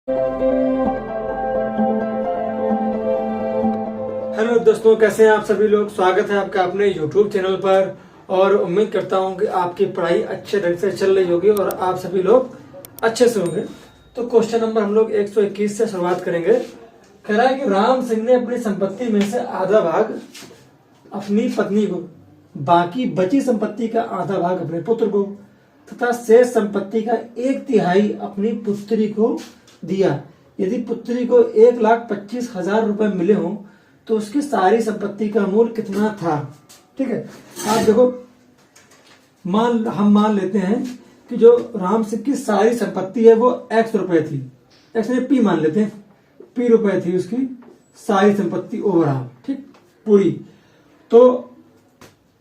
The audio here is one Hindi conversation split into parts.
हेलो दोस्तों, कैसे हैं आप सभी लोग। स्वागत है आपका अपने YouTube चैनल पर और उम्मीद करता हूं कि आपकी पढ़ाई अच्छे ढंग से चल रही होगी और आप सभी लोग अच्छे से होंगे। तो क्वेश्चन नंबर हम लोग 121 से शुरुआत करेंगे। कह रहा है कि राम सिंह ने अपनी संपत्ति में से आधा भाग अपनी पत्नी को, बाकी बची संपत्ति का आधा भाग अपने पुत्र को तथा शेष संपत्ति का 1/3 अपनी पुत्री को दिया। यदि पुत्री को 1,25,000 रुपए मिले हों तो उसकी सारी संपत्ति का मूल्य कितना था। ठीक है, आप देखो, हम मान लेते हैं कि जो राम सिंह की सारी संपत्ति है वो x रुपए थी, x में p मान लेते हैं, p रुपए थी उसकी सारी संपत्ति ओवरऑल, ठीक, पूरी। तो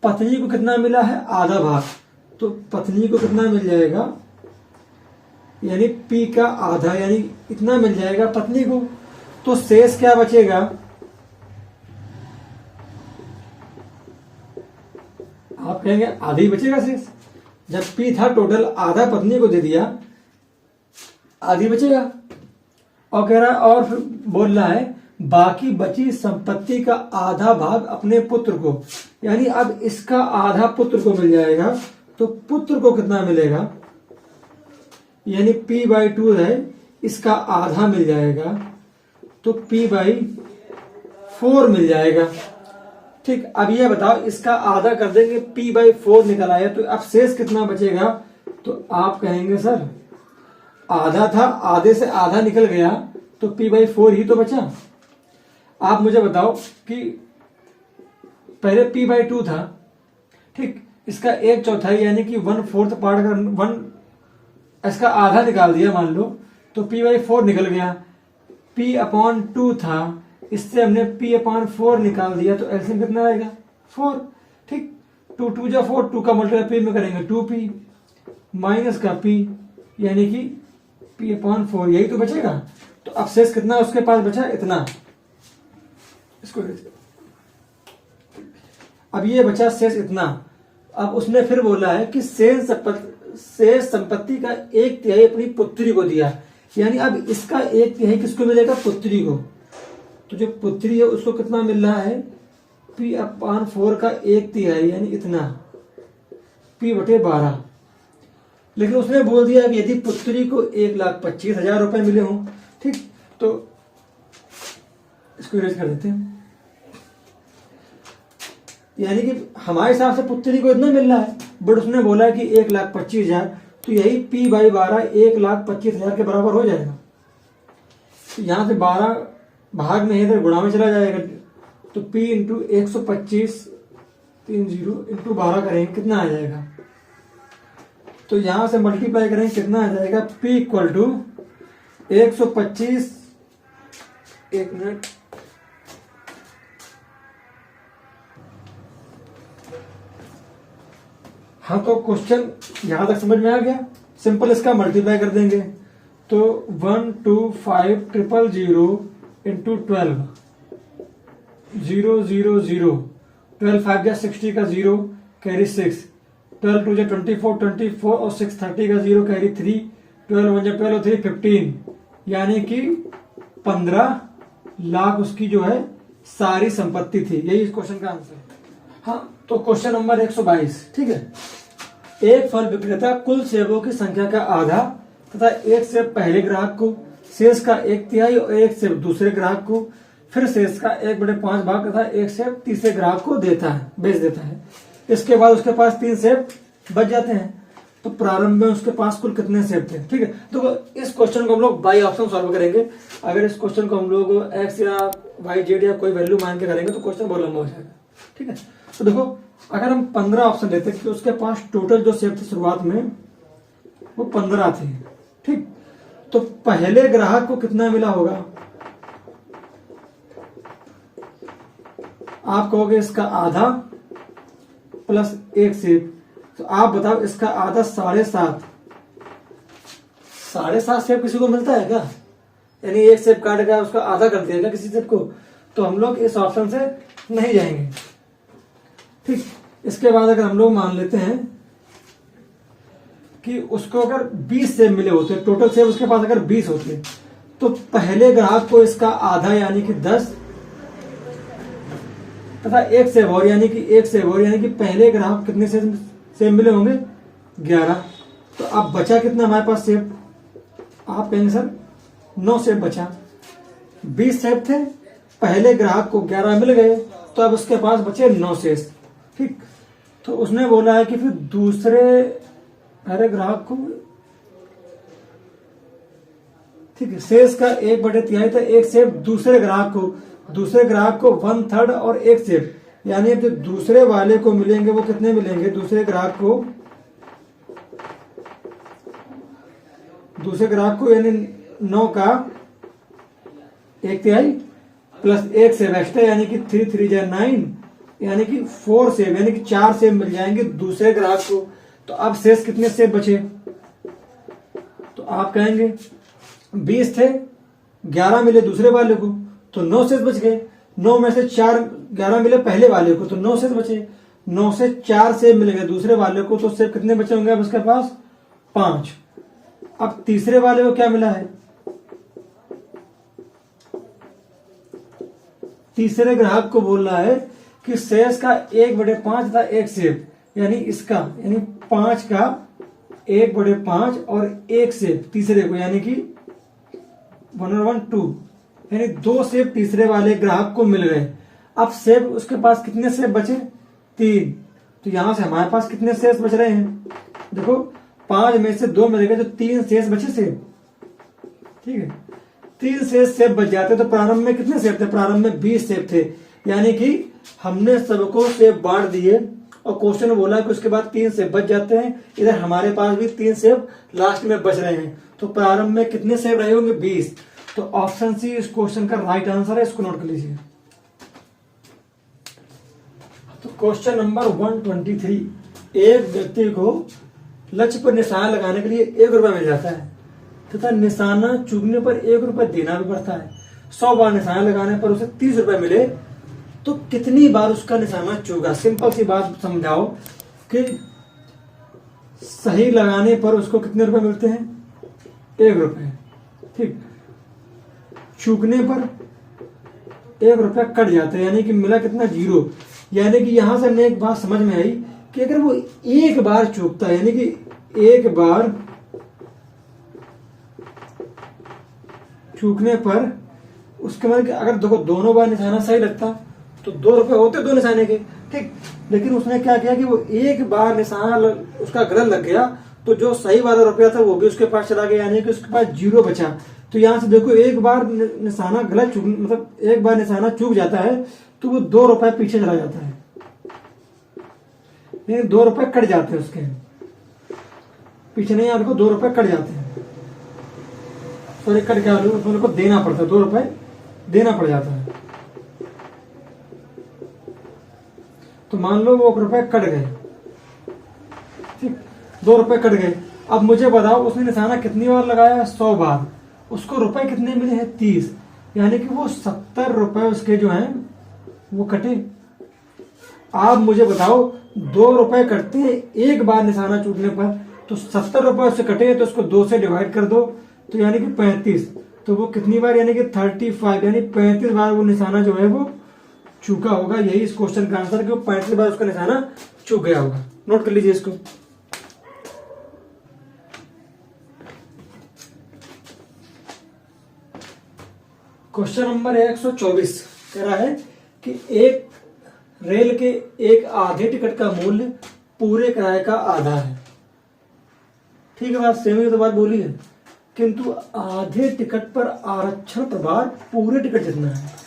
पत्नी को कितना मिला है, आधा भाग। तो पत्नी को कितना मिल जाएगा, यानी p का आधा, यानी इतना मिल जाएगा पत्नी को। तो शेष क्या बचेगा, आप कहेंगे आधा ही बचेगा शेष। जब p था टोटल, आधा पत्नी को दे दिया, आधी बचेगा। और कह रहा है, और फिर बोल रहा है बाकी बची संपत्ति का आधा भाग अपने पुत्र को, यानी अब इसका आधा पुत्र को मिल जाएगा। तो पुत्र को कितना मिलेगा, यानी p/2 है, इसका आधा मिल जाएगा तो p/4 मिल जाएगा। ठीक, अब ये बताओ, इसका आधा कर देंगे, p/4 निकल आया, तो अब शेष कितना बचेगा। तो आप कहेंगे सर आधा था, आधे से आधा निकल गया तो p/4 ही तो बचा। आप मुझे बताओ कि पहले p/2 था, ठीक, इसका 1/4 यानी कि 1/4 पार्ट का इसका आधा निकाल दिया मान लो, तो p/4 निकल गया। p/2 था, इससे हमने p/4 निकाल दिया, तो एलसीएम कितना आएगा, 4। ठीक, 2 2 जा 4, 2 का मल्टीप्लाई p में करेंगे 2p माइनस का p, यानी कि p/4, यही तो बचेगा। तो अब शेष कितना उसके पास बचा, इतना। इसको अब ये बचा शेष इतना। अब उसने फिर बोला है कि शेष संपत्ति का 1/3 अपनी पुत्री को दिया, यानी अब इसका 1/3 किसको मिलेगा, पुत्री को। तो जो पुत्री है उसको कितना मिल रहा है, p/4 का 1/3, यानी इतना, p/12। लेकिन उसने बोल दिया कि यदि पुत्री को 1,25,000 रुपए मिले हों, ठीक, तो इसको इरेज कर देते हैं। यानी कि हमारे हिसाब से पुत्री को इतना मिल रहा है, बट उसने बोला कि 1,25,000, तो यही p/12 1,25,000 के बराबर हो जाएगा। तो यहां से 12 भाग में इधर गुणा में चला जाएगा, तो p इंटू 125 30 इंटू 12 करेंगे, कितना आ जाएगा। तो यहां से मल्टीप्लाई करेंगे, कितना आ जाएगा, p = 125, एक मिनट, हाँ, तो क्वेश्चन यहां तक समझ में आ गया। सिंपल इसका मल्टीप्लाई कर देंगे, तो 125,000 इंटू 12 0 0 0 12 5 जा 60 का 0 कैरी 6, 12 2 जा 24 24 और 6 30 का 0 कैरी 3, 12 1 जा 12 और 3 15, यानी कि 15 लाख उसकी जो है सारी संपत्ति थी। यही इस क्वेश्चन का आंसर है। हाँ, तो क्वेश्चन नंबर 122, ठीक है। एक फल विक्रेता कुल सेबों की संख्या का आधा तथा एक सेब पहले ग्राहक को, शेष का 1/3 और एक सेब दूसरे ग्राहक को, फिर शेष का 1/5 भाग तथा एक सेब तीसरे ग्राहक को देता है, बेच देता है। इसके बाद उसके पास 3 सेब बच जाते हैं। तो प्रारंभ में उसके पास कुल कितने सेब थे। ठीक है, तो इस क्वेश्चन को हम लोग बाई ऑप्शन सॉल्व करेंगे। अगर इस क्वेश्चन को हम लोग एक्स या वाई जेड या कोई वैल्यू मान के करेंगे तो क्वेश्चन बहुत लंबा हो जाएगा। ठीक है, तो देखो, अगर हम 15 ऑप्शन लेते हैं कि उसके पास टोटल जो सेब थे शुरुआत में वो 15 थे। ठीक, तो पहले ग्राहक को कितना मिला होगा, आप कहोगे इसका आधा प्लस एक सेब, तो आप बताओ इसका आधा 7.5। 7.5 सेब किसी को मिलता है क्या, यानी एक सेब काटेगा उसका आधा कर देगा किसी सेब को, तो हम लोग इस ऑप्शन से नहीं जाएंगे। ठीक, इसके बाद अगर हम लोग मान लेते हैं कि उसको अगर 20 सेब मिले होते, टोटल सेब उसके पास अगर 20 होते, तो पहले ग्राहक को इसका आधा यानी कि 10 तथा एक सेब और यानी कि पहले ग्राहक कितने सेब मिले होंगे 11। तो अब बचा कितना हमारे पास सेब, आप कहेंगे सर 9 सेब बचा। 20 सेब थे, पहले ग्राहक को 11 मिल गए, तो अब उसके पास बचे 9 शेष। ठीक, तो उसने बोला है कि फिर दूसरे पहले ग्राहक को, ठीक है, शेष का 1/3 था, एक सेब दूसरे ग्राहक को 1/3 और एक सेब, यानी जो दूसरे वाले को मिलेंगे वो कितने मिलेंगे, दूसरे ग्राहक को यानी 9 का 1/3 प्लस एक सेब एक्स्ट्रा यानी कि 3 3 जा 9 यानी कि 4 सेब यानी कि 4 सेब मिल जाएंगे दूसरे ग्राहक को। तो अब शेष कितने सेब बचे, तो आप कहेंगे 20 थे, 11 मिले दूसरे वाले को, तो 9 शेष बच गए। 9 में से 11 मिले पहले वाले को, तो 9 शेष बचे। 9 से 4 सेब मिल गए दूसरे वाले को, तो सेब कितने बचे होंगे अब उसके पास 5। अब तीसरे वाले को क्या मिला है, तीसरे ग्राहक को बोल रहा है कि शेष का 1/5 था एक सेब, यानी इसका 5 का 1/5 और एक सेब तीसरे को यानी कि 1/2 यानी 2 सेब तीसरे वाले ग्राहक को मिल गए। अब सेब उसके पास कितने सेब बचे 3। तो यहां से हमारे पास कितने शेष बच रहे हैं, देखो 5 में से 2 मिल गए तो 3 शेष बचे सेब। ठीक है, 3 शेष सेब बच जाते तो प्रारंभ में कितने सेब थे, प्रारंभ में 20 सेब थे, यानी कि हमने सबको सेब बांट दिए और क्वेश्चन बोला कि उसके बाद 3 सेब बच जाते हैं। इधर हमारे पास भी 3 सेब लास्ट में बच रहे हैं, तो प्रारंभ में कितने सेब रहे होंगे 20। तो ऑप्शन सी इस क्वेश्चन का राइट आंसर है, इसको नोट कर लीजिए। तो क्वेश्चन नंबर 123, एक व्यक्ति को लक्ष्य पर निशाना लगाने के लिए 1 रुपया मिल जाता है तथा निशाना चूकने पर 1 रुपया देना भी पड़ता है। 100 बार निशाना लगाने पर उसे 30 रुपए मिले, तो कितनी बार उसका निशाना चूका। सिंपल सी बात समझाओ कि सही लगाने पर उसको कितने रुपए मिलते हैं 1 रुपये। ठीक, चूकने पर 1 रुपया कट जाता है, यानी कि मिला कितना 0। यानी कि यहां से हमें एक बात समझ में आई कि अगर वो एक बार चूकता है, यानी कि एक बार चूकने पर उसके बाद अगर देखो दोनों बार निशाना सही लगता तो 2 रुपए होते 2 निशाने के। ठीक, लेकिन उसने क्या किया कि वो एक बार निशाना उसका गलत लग गया, तो जो सही वाला रुपया था वो भी उसके पास चला गया, यानी कि उसके पास 0 बचा। तो यहां से देखो एक बार निशाना गलत चूक, मतलब एक बार निशाना चूक जाता है तो वो 2 रुपए पीछे चला जाता है, 2 रुपए कट जाते हैं उसके पीछे, नहीं आपको 2 रुपए कट जाते हैं, सॉरी कट क्या को देना पड़ता है, 2 रुपए देना पड़ जाता है। तो मान लो वो 1 रुपए कट गए, ठीक, 2 रुपए कट गए। अब मुझे बताओ उसने निशाना कितनी बार लगाया 100 बार, उसको रुपए कितने मिले हैं 30, यानी कि वो 70 रुपए उसके जो हैं वो कटे। आप मुझे बताओ 2 रुपए कटते हैं एक बार निशाना चूकने पर, तो 70 रुपए उससे कटे तो उसको 2 से डिवाइड कर दो, तो यानी कि 35। तो वो कितनी बार, यानी कि 35 यानी 35 बार वो निशाना जो है वो चूका होगा। यही इस क्वेश्चन का आंसर कि 35 बार उसका निशाना चूक गया होगा। नोट कर लीजिए इसको। क्वेश्चन नंबर 124 कह रहा है कि एक रेल के एक आधे टिकट का मूल्य पूरे किराए का आधा है। ठीक है, बात सेम तो बात बोली है, किंतु आधे टिकट पर आरक्षण प्रभार पूरे टिकट जितना है।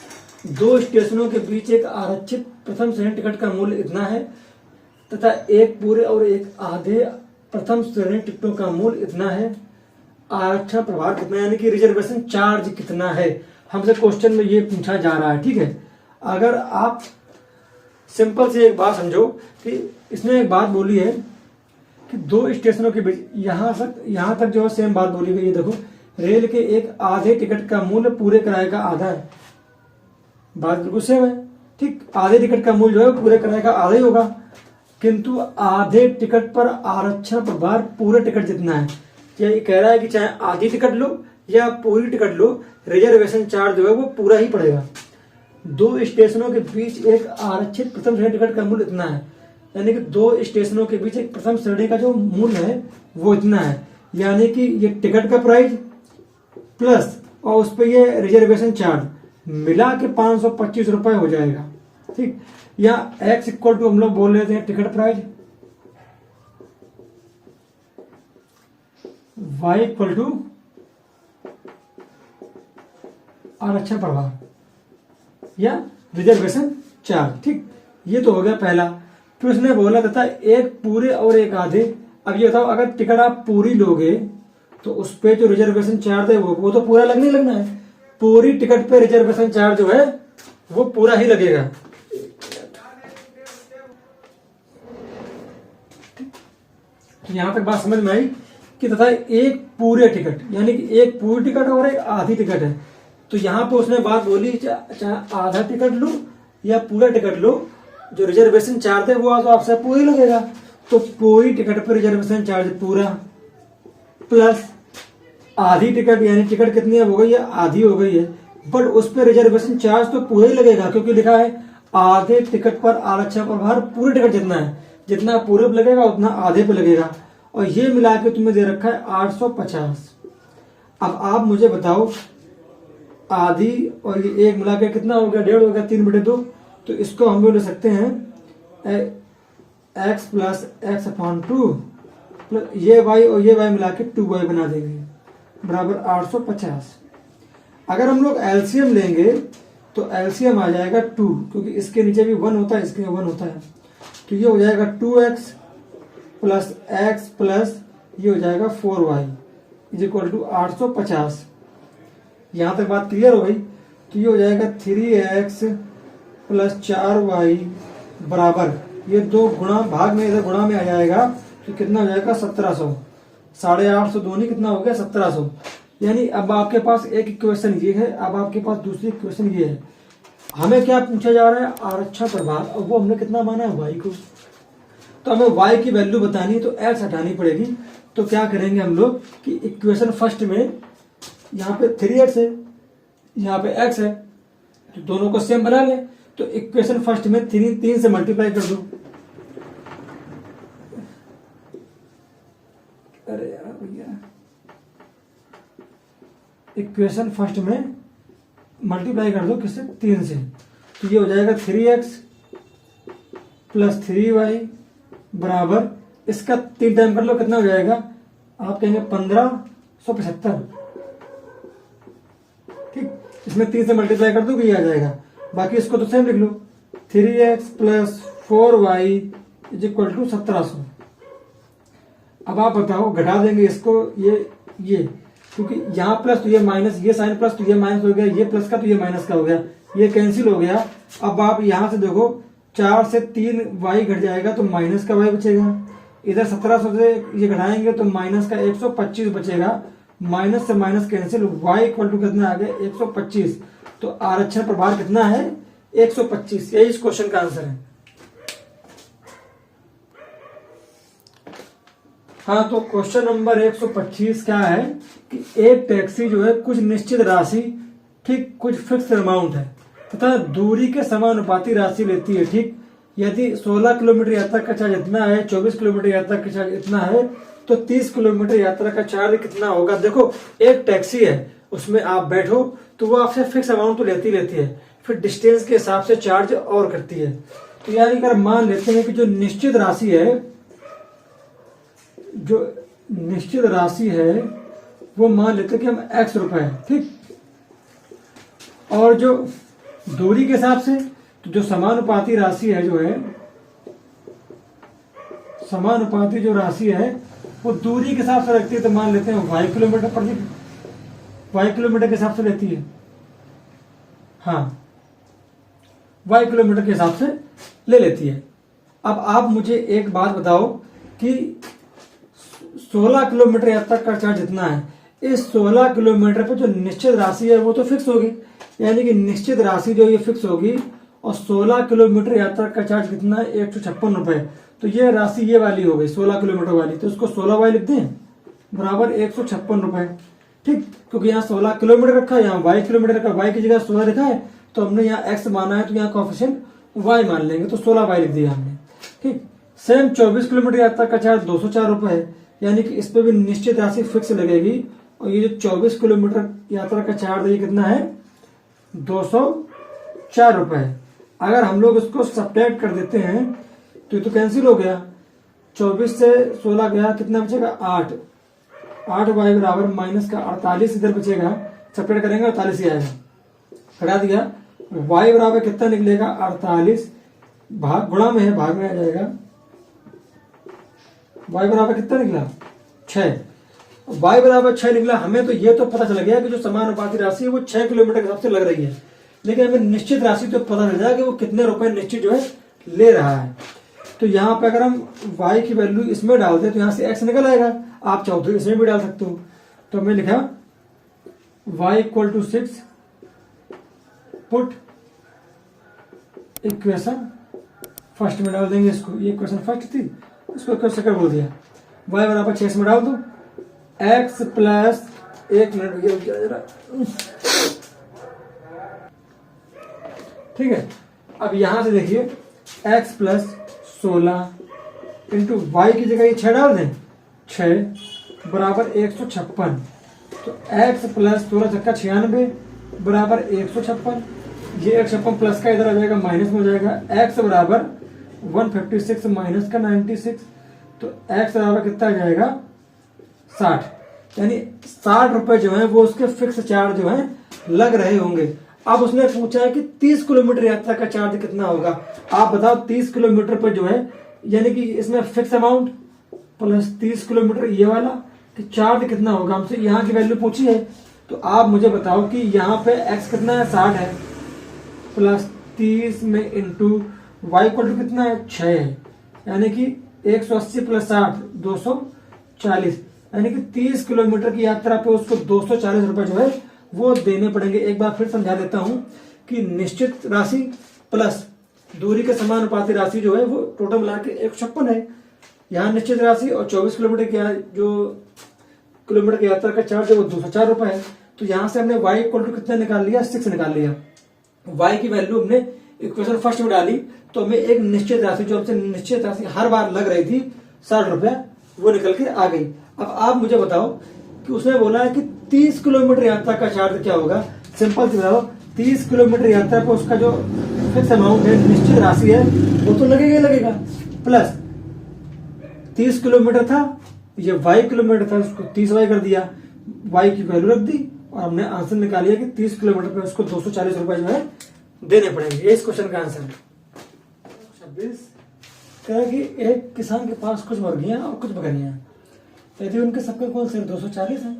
2 स्टेशनों के बीच एक आरक्षित प्रथम श्रेणी टिकट का मूल्य इतना है तथा एक पूरे और एक आधे प्रथम श्रेणी टिकटों का मूल्य इतना है। आरक्षण प्रभार कितना, यानी कि रिजर्वेशन चार्ज कितना है, हमसे क्वेश्चन में ये पूछा जा रहा है। ठीक है, अगर आप सिंपल से एक बात समझो कि इसने एक बात बोली है कि 2 स्टेशनों के बीच यहां तक जो है सेम बात बोली गई है। देखो, रेल के एक आधे टिकट का मूल्य पूरे किराए का आधा है, बात बिल्कुल सेम है। ठीक, आधे टिकट का मूल्य जो है पूरे किराए का आधा ही होगा, किंतु आधे टिकट पर आरक्षण प्रभार पूरे टिकट जितना है। ये कह रहा है कि चाहे आधी टिकट लो या पूरी टिकट लो, रिजर्वेशन चार्ज जो है वो पूरा ही पड़ेगा। 2 स्टेशनों के बीच एक आरक्षित प्रथम श्रेणी टिकट का मूल्य इतना है, यानी कि 2 स्टेशनों के बीच एक प्रथम श्रेणी का जो मूल्य है वो इतना है, यानी कि ये टिकट का प्राइस प्लस और उस पर ये रिजर्वेशन चार्ज मिला के 525 रुपए हो जाएगा। ठीक, या x इक्वल टू हम लोग बोल लेते हैं ticket price, y equal to आरक्षण प्रभार या रिजर्वेशन चार्ज। ठीक, ये तो हो गया पहला। फिर उसने बोला तथा एक पूरे और एक आधे। अब ये बताओ, अगर टिकट आप पूरी लोगे तो उस पे जो रिजर्वेशन चार्ज है वो तो पूरा लगने लगना है। पूरी टिकट पे रिजर्वेशन चार्ज जो है वो पूरा ही लगेगा। तो यहां तक बात समझ में आई कि तथा एक पूरे टिकट, यानी कि एक पूरी टिकट और एक आधी टिकट है। तो यहां पे उसने बात बोली चाहे आधा टिकट लो या पूरा टिकट लो, जो रिजर्वेशन चार्ज है वो तो आपसे पूरा ही लगेगा। तो पूरी टिकट पर रिजर्वेशन चार्ज पूरा प्लस आधी टिकट, यानी टिकट कितनी है हो गई है, आधी हो गई है, बट उस पर रिजर्वेशन चार्ज तो पूरा ही लगेगा, क्योंकि लिखा है आधे टिकट पर आरक्षण प्रभार पूरे टिकट जितना है, जितना पूरे पे लगेगा उतना आधे पे लगेगा। और ये मिला के तुम्हें दे रखा है 850। अब आप मुझे बताओ, आधी और ये एक मिला के कितना हो गया, 1.5 हो गया, 3/2। तो इसको हम लोग ले सकते हैं x plus x upon 2 plus ये y और ये y मिला के 2y बना देंगे बराबर 850। अगर हम लोग एलसीएम लेंगे तो एलसीएम आ जाएगा 2, क्योंकि इसके नीचे भी 1 होता है, इसके 1 होता है। तो ये हो जाएगा 2x प्लस x प्लस ये हो जाएगा 4y इज इक्वल टू 850। यहां तक बात क्लियर हो गई। तो ये हो जाएगा 3x प्लस 4y बराबर, ये 2 गुणा भाग में इधर गुणा में आ जाएगा, तो कितना हो जाएगा 1700। 850 दूनी कितना हो गया 1700। यानी अब आपके पास एक इक्वेशन ये है, अब आपके पास दूसरी इक्वेशन ये है। हमें क्या पूछा जा रहा है, आरक्षण प्रभार, और वो हमने कितना माना है y को। तो हमें y की वैल्यू बतानी है तो x हटानी पड़ेगी। तो क्या करेंगे हम लोग कि इक्वेशन फर्स्ट में यहाँ पे 3x है, यहाँ पे x है, तो दोनों को सेम बना ले। तो इक्वेशन फर्स्ट में 3 से मल्टीप्लाई कर दो। अरे यार भैया, इक्वेशन फर्स्ट में मल्टीप्लाई कर दो किससे, 3 से। तो ये हो जाएगा 3x प्लस 3y बराबर, इसका 3 टाइम कर लो, कितना हो जाएगा, आप कहेंगे 1575। ठीक, इसमें 3 से मल्टीप्लाई कर दो कि ये आ जाएगा। बाकी इसको तो सेम लिख लो, 3x plus 4y is equal to 1700। अब आप बताओ, घटा देंगे इसको, ये क्योंकि यहाँ प्लस तो ये माइनस, ये साइन प्लस तो ये माइनस हो गया, ये प्लस का तो ये माइनस का हो गया, ये कैंसिल हो गया। अब आप यहां से देखो, 4 से 3 y घट जाएगा तो माइनस का y बचेगा। इधर 1700 से ये घटाएंगे तो माइनस का 125 बचेगा। माइनस से minus cancel, y equal to कितना आ गया 125। तो आरक्षण प्रभार कितना है 125। यही इस क्वेश्चन का आंसर है। हाँ, तो क्वेश्चन नंबर 125 क्या है कि एक टैक्सी जो है कुछ निश्चित राशि, ठीक, कुछ फिक्स अमाउंट है तथा दूरी के समानुपाती राशि लेती है। ठीक, यदि 16 किलोमीटर यात्रा का चार्ज इतना है, 24 किलोमीटर यात्रा का चार्ज इतना है, तो 30 किलोमीटर यात्रा का चार्ज कितना होगा। देखो, एक टैक्सी है, उसमें आप बैठो तो वो आपसे फिक्स अमाउंट तो लेती है, फिर डिस्टेंस के हिसाब से चार्ज और करती है। तो यानी अगर मान लेते हैं कि जो निश्चित राशि है वो मान लेते हैं कि हम x रुपए है, ठीक, और जो दूरी के हिसाब से, तो जो समानुपाती राशि है जो है, समानुपाती जो राशि है वो दूरी के हिसाब से रखती है। तो मान लेते हैं y किलोमीटर के हिसाब से लेती है। हाँ, y किलोमीटर के हिसाब से ले लेती है। अब आप मुझे एक बात बताओ कि 16 किलोमीटर यात्रा का चार्ज जितना है, इस 16 किलोमीटर पर जो निश्चित राशि है वो तो फिक्स होगी, यानी कि निश्चित राशि जो ये फिक्स होगी, और 16 किलोमीटर यात्रा का चार्ज कितना है 156 रुपए। तो ये राशि ये वाली हो गई 16 किलोमीटर वाली, तो इसको 16y लिखते हैं बराबर 156 रुपए। ठीक, क्योंकि यहाँ 16 किलोमीटर रखा है, यहाँ y किलोमीटर रखा, y की जगह 16 रखा है, तो हमने यहाँ x माना है तो यहाँ कोफिशिएंट y मान लेंगे, तो 16y लिख दिया हमने। ठीक, सेम 24 किलोमीटर यात्रा का चार्ज 204 रुपए है, यानी कि इस पे भी निश्चित राशि फिक्स लगेगी। और ये जो 24 किलोमीटर यात्रा का चार्ज है ये कितना है, 204 रुपए है। अगर हम लोग इसको सब्ट्रैक्ट कर देते हैं तो ये तो कैंसिल हो गया, 24 से 16 गया, कितना बचेगा 8 वाई बराबर माइनस का 48 इधर बचेगा, सब्ट्रैक्ट करेंगे 48 ही आएगा, हटा दिया। वाई बराबर कितना निकलेगा 48, भाग गुणा में है, भाग में आ जाएगा। वाई बराबर कितना निकला 6, वाई बराबर 6 निकला। हमें तो ये तो पता चल गया कि जो समानुपाती राशि है वो 6 किलोमीटर के हिसाब से लग रही है, लेकिन हमें निश्चित राशि तो पता चल जाएगा कि वो कितने रुपए निश्चित जो है ले रहा है। तो यहाँ पे अगर हम y की वैल्यू इसमें डाल दें तो यहाँ से x निकल आएगा, आप चाहो तो इसमें भी डाल सकते हो। तो हमने लिखा y equal to 6, put equation first में डाल देंगे इसको, ये इक्वेशन फर्स्ट थी, इसको इक्वेशन सेकंड बोल दिया। y बराबर 6 में डाल दो, x प्लस 1 मिनट रुक गया जरा, ठीक है। अब यहां से देखिए x प्लस 16 इंटू वाई की जगह ये 6 डाल दें, 6 बराबर 156, तो x प्लस 16 चक्का 96 बराबर 156, ये 156 प्लस का इधर आ जाएगा माइनस में हो जाएगा, x बराबर 156 माइनस का 96, तो x बराबर कितना आ जाएगा 60, यानी 60 रुपए जो है वो उसके फिक्स चार्ज जो है लग रहे होंगे। अब उसने पूछा है कि 30 किलोमीटर यात्रा का चार्ज कितना होगा, आप बताओ 30 किलोमीटर पर जो है, यानी कि इसमें फिक्स अमाउंट प्लस 30 किलोमीटर ये वाला, कि चार्ज कितना होगा, हमसे यहाँ की वैल्यू पूछी है। तो आप मुझे बताओ कि यहाँ पे x कितना है 60 है, प्लस 30 में इंटू वाई इक्वल टू कितना है 6 है, यानी कि 180 प्लस 60 240, यानी कि 30 किलोमीटर की यात्रा पे उसको 240 रुपए जो है वो देने पड़ेंगे। एक बार फिर समझा देता हूं कि निश्चित राशि प्लस दूरी के समानुपाती राशि जो है वो टोटल मिला के 156 है। यहाँ निश्चित राशि और 24 किलोमीटर की जो किलोमीटर की यात्रा का चार्ज है वो 204 रुपए है। तो यहाँ से हमने y इक्वल टू कितना निकाल लिया 6 निकाल लिया। y की वैल्यू हमने इक्वेशन फर्स्ट में डाली तो हमें एक निश्चित राशि जो हमसे निश्चित राशि हर बार लग रही थी 60 रुपया वो निकल के आ गई। अब आप मुझे बताओ कि उसने बोला है कि 30 किलोमीटर यात्रा का चार्ज क्या होगा। सिंपल सी बताओ 30 किलोमीटर यात्रा पर उसका जो फिक्स अमाउंट है निश्चित राशि है वो तो लगेगा ही लगेगा, प्लस 30 किलोमीटर था ये y किलोमीटर था उसको 30y कर दिया, y की वैल्यू रख दी और हमने आंसर निकाल लिया कि 30 किलोमीटर पे उसको 240 रुपए जो है देने पड़ेंगे। ये इस क्वेश्चन का आंसर है। 26 कह रहा कि एक किसान के पास कुछ मुर्गियां और कुछ बकरियां हैं, यदि उनके सबके कुल सिर 240 है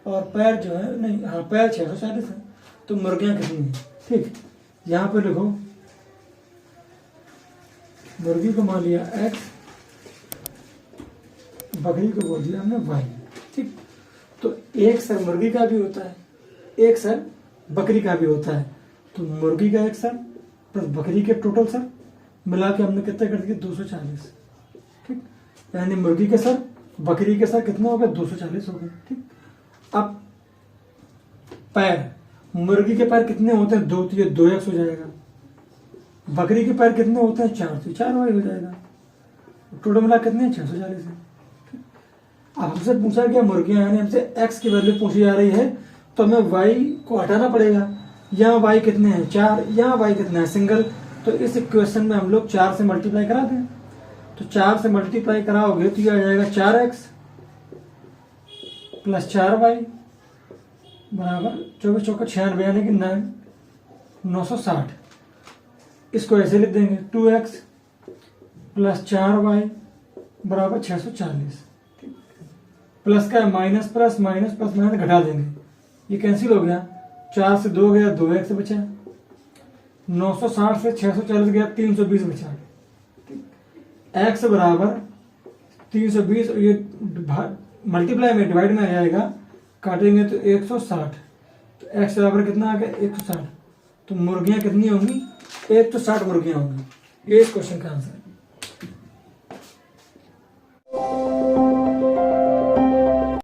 और पैर जो है नहीं हाँ पैर 640 है तो मुर्गियां कितनी है। ठीक, यहाँ पे लिखो मुर्गी को मान लिया x, बकरी को बोल दिया हमने y। ठीक, तो एक सर मुर्गी का भी होता है एक सर बकरी का भी होता है, तो मुर्गी का एक सर प्लस बकरी के टोटल सर मिला के हमने कितना कर दिया 240। ठीक, यानी मुर्गी के सर बकरी के सर कितना हो गया 240 हो गए। ठीक, अब पैर मुर्गी के पैर कितने होते हैं 2, तो ये 2x हो जाएगा, बकरी के पैर कितने होते हैं 4, तो 4y हो जाएगा, टोटल मिला कितने 640 है। अब हमसे पूछा गया मुर्गियां यानी हमसे x की वैल्यू पूछी जा रही है तो हमें y को हटाना पड़ेगा। यहाँ y कितने हैं 4, यहाँ y कितना है सिंगल, तो इस इक्वेशन में हम लोग 4 से मल्टीप्लाई करा दें, तो 4 से मल्टीप्लाई कराओगे तो ये आ जाएगा 4x प्लस 4y बराबर 24 चौका 96 यानी कि 960। इसको ऐसे लिख देंगे 2x प्लस 4y बराबर 640। प्लस का minus plus minus plus minus घटा देंगे, ये कैंसिल हो गया, 4 से 2 गया 2x बचा, 960 से 640 गया 320 बचा। x बराबर 320, ये मल्टीप्लाई में डिवाइड में आ जाएगा, काटेंगे तो 160, तो x बराबर कितना आ गया 160, तो मुर्गियां कितनी होंगी 160 मुर्गियां होंगी। ये इस क्वेश्चन का आंसर है।